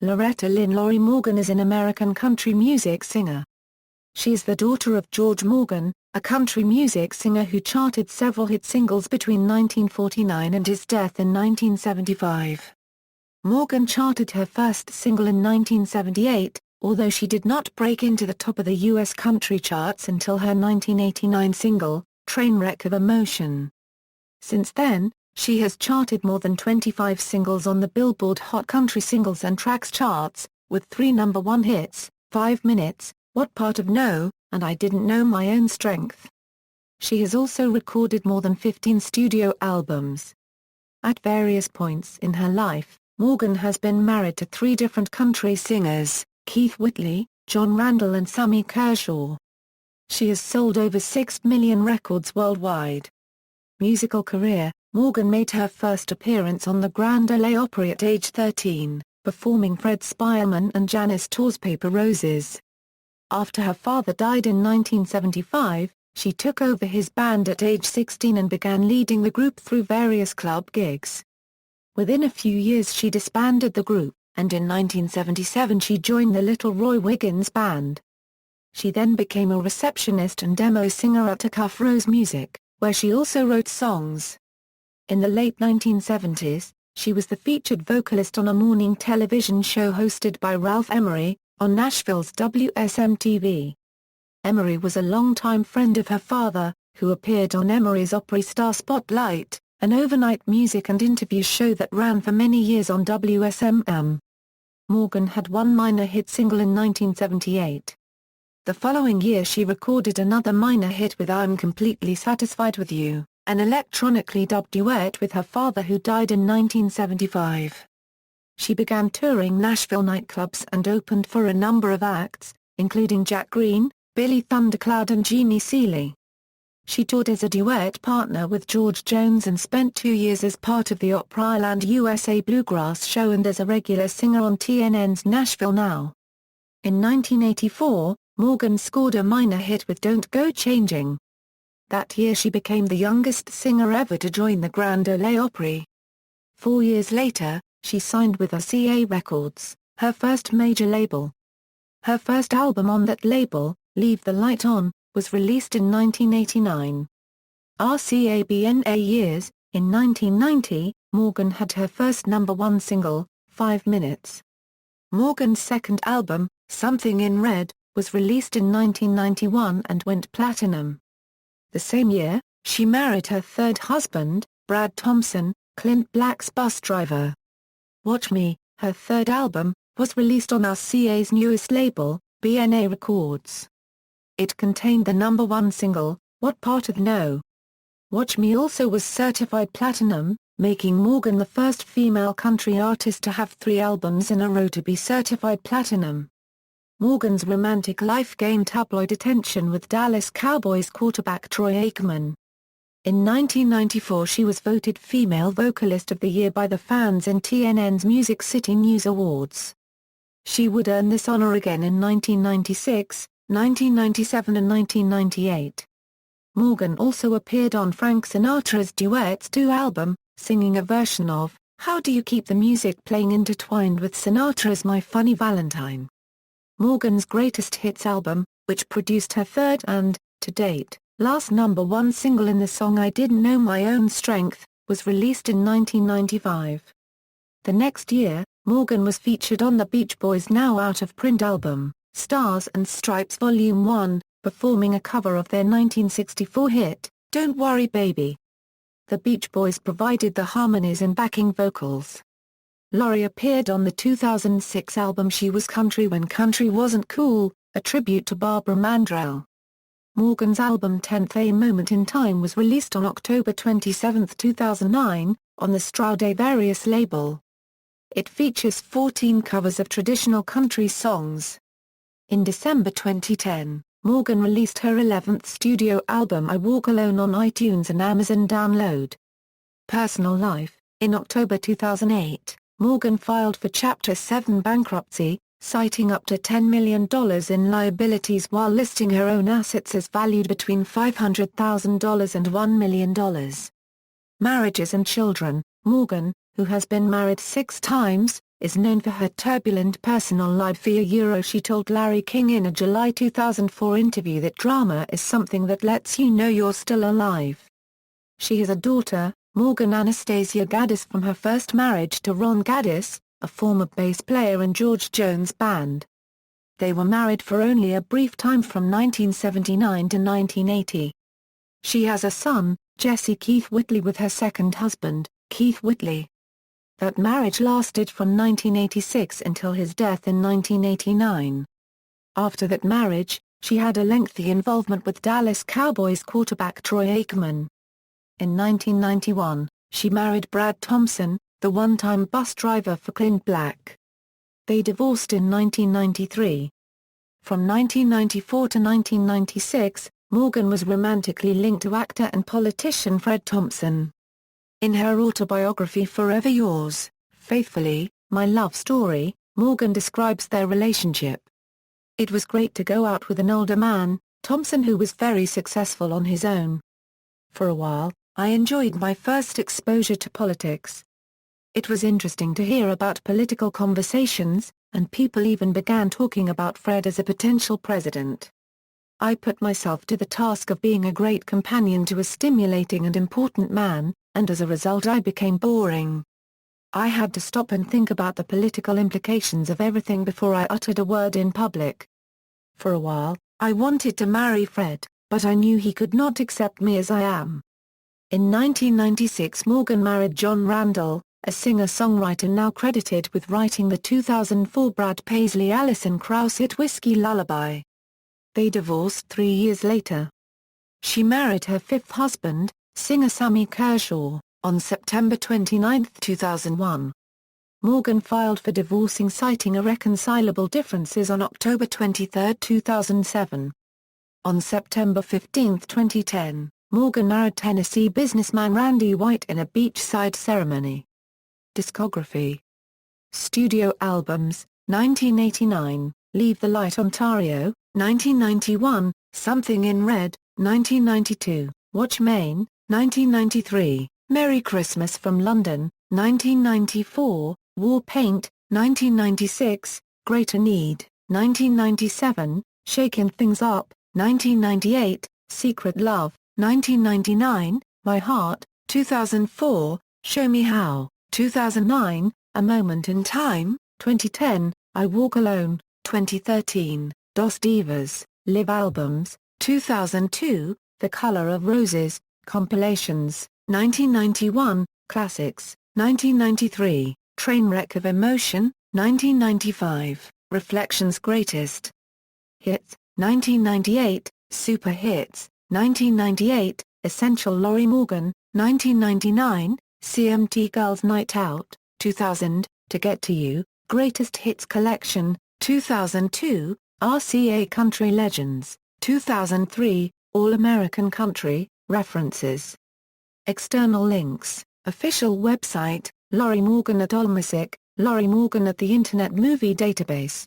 Loretta Lynn. Lorrie Morgan is an American country music singer. She is the daughter of George Morgan, a country music singer who charted several hit singles between 1949 and his death in 1975. Morgan charted her first single in 1978, although she did not break into the top of the U.S. country charts until her 1989 single, Trainwreck of Emotion. Since then, she has charted more than 25 singles on the Billboard Hot Country Singles and Tracks charts, with 3 #1 hits, 5 Minutes, What Part of No, and I Didn't Know My Own Strength. She has also recorded more than 15 studio albums. At various points in her life, Morgan has been married to 3 different country singers, Keith Whitley, John Randall and Sammy Kershaw. She has sold over 6 million records worldwide. Musical career: Morgan made her first appearance on the Grand Ole Opry at age 13, performing Fred Spearman and Janis Tor's Paper Roses. After her father died in 1975, she took over his band at age 16 and began leading the group through various club gigs. Within a few years she disbanded the group, and in 1977 she joined the Little Roy Wiggins Band. She then became a receptionist and demo singer at Acuff Rose Music, where she also wrote songs. In the late 1970s, she was the featured vocalist on a morning television show hosted by Ralph Emery, on Nashville's WSM-TV. Emery was a longtime friend of her father, who appeared on Emery's Opry Star Spotlight, an overnight music and interview show that ran for many years on WSM. Morgan had one minor hit single in 1978. The following year she recorded another minor hit with I'm Completely Satisfied with You, an electronically dubbed duet with her father who died in 1975. She began touring Nashville nightclubs and opened for a number of acts, including Jack Green, Billy Thundercloud and Jeannie Seely. She toured as a duet partner with George Jones and spent 2 years as part of the Opryland USA Bluegrass show and as a regular singer on TNN's Nashville Now. In 1984, Morgan scored a minor hit with Don't Go Changing. That year she became the youngest singer ever to join the Grand Ole Opry. 4 years later, she signed with RCA Records, her first major label. Her first album on that label, Leave the Light On, was released in 1989. RCA years: in 1990, Morgan had her first #1 single, 5 Minutes. Morgan's second album, Something in Red, was released in 1991 and went platinum. The same year, she married her third husband, Brad Thompson, Clint Black's bus driver. Watch Me, her third album, was released on RCA's newest label, BNA Records. It contained the #1 single, What Part of No. Watch Me also was certified platinum, making Morgan the first female country artist to have 3 albums in a row to be certified platinum. Morgan's romantic life gained tabloid attention with Dallas Cowboys quarterback Troy Aikman. In 1994 she was voted Female Vocalist of the Year by the fans in TNN's Music City News Awards. She would earn this honor again in 1996, 1997 and 1998. Morgan also appeared on Frank Sinatra's Duets 2 album, singing a version of How Do You Keep the Music Playing intertwined with Sinatra's My Funny Valentine. Morgan's Greatest Hits album, which produced her third and, to date, last #1 single in the song I Didn't Know My Own Strength, was released in 1995. The next year, Morgan was featured on the Beach Boys' now out-of-print album, Stars and Stripes Volume 1, performing a cover of their 1964 hit, Don't Worry Baby. The Beach Boys provided the harmonies and backing vocals. Lorrie appeared on the 2006 album She Was Country When Country Wasn't Cool, a tribute to Barbara Mandrell. Morgan's album 10th A Moment in Time was released on October 27, 2009, on the Stradivarius label. It features 14 covers of traditional country songs. In December 2010, Morgan released her 11th studio album I Walk Alone on iTunes and Amazon Download. Personal life: in October 2008, Morgan filed for Chapter 7 bankruptcy, citing up to $10 million in liabilities while listing her own assets as valued between $500,000 and $1 million. Marriages and children: Morgan, who has been married 6 times, is known for her turbulent personal life. She told Larry King in a July 2004 interview that drama is something that lets you know you're still alive. She has a daughter, Morgan Anastasia Gaddis, from her first marriage to Ron Gaddis, a former bass player in George Jones' band. They were married for only a brief time from 1979 to 1980. She has a son, Jesse Keith Whitley, with her second husband, Keith Whitley. That marriage lasted from 1986 until his death in 1989. After that marriage, she had a lengthy involvement with Dallas Cowboys quarterback Troy Aikman. In 1991, she married Brad Thompson, the one-time bus driver for Clint Black. They divorced in 1993. From 1994 to 1996, Morgan was romantically linked to actor and politician Fred Thompson. In her autobiography Forever Yours, Faithfully, My Love Story, Morgan describes their relationship. It was great to go out with an older man, Thompson, who was very successful on his own. For a while, I enjoyed my first exposure to politics. It was interesting to hear about political conversations, and people even began talking about Fred as a potential president. I put myself to the task of being a great companion to a stimulating and important man, and as a result I became boring. I had to stop and think about the political implications of everything before I uttered a word in public. For a while, I wanted to marry Fred, but I knew he could not accept me as I am. In 1996 Morgan married John Randall, a singer-songwriter now credited with writing the 2004 Brad Paisley-Alison Krauss hit Whiskey Lullaby. They divorced 3 years later. She married her fifth husband, singer Sammy Kershaw, on September 29, 2001. Morgan filed for divorcing citing irreconcilable differences on October 23, 2007. On September 15, 2010, Morgan married Tennessee businessman Randy White in a beachside ceremony. Discography. Studio albums, 1989, Leave the Light Ontario, 1991, Something in Red, 1992, Watch Maine, 1993, Merry Christmas from London, 1994, War Paint, 1996, Greater Need, 1997, Shakin' Things Up, 1998, Secret Love, 1999, My Heart, 2004, Show Me How, 2009, A Moment in Time, 2010, I Walk Alone, 2013, Dos Divas, Live Albums, 2002, The Color of Roses, Compilations, 1991, Classics, 1993, Trainwreck of Emotion, 1995, Reflections Greatest Hits, 1998, Super Hits, 1998, Essential Lorrie Morgan, 1999, CMT Girls Night Out, 2000, To Get to You, Greatest Hits Collection, 2002, RCA Country Legends, 2003, All American Country, References. External links, official website, Lorrie Morgan at AllMusic, Lorrie Morgan at the Internet Movie Database.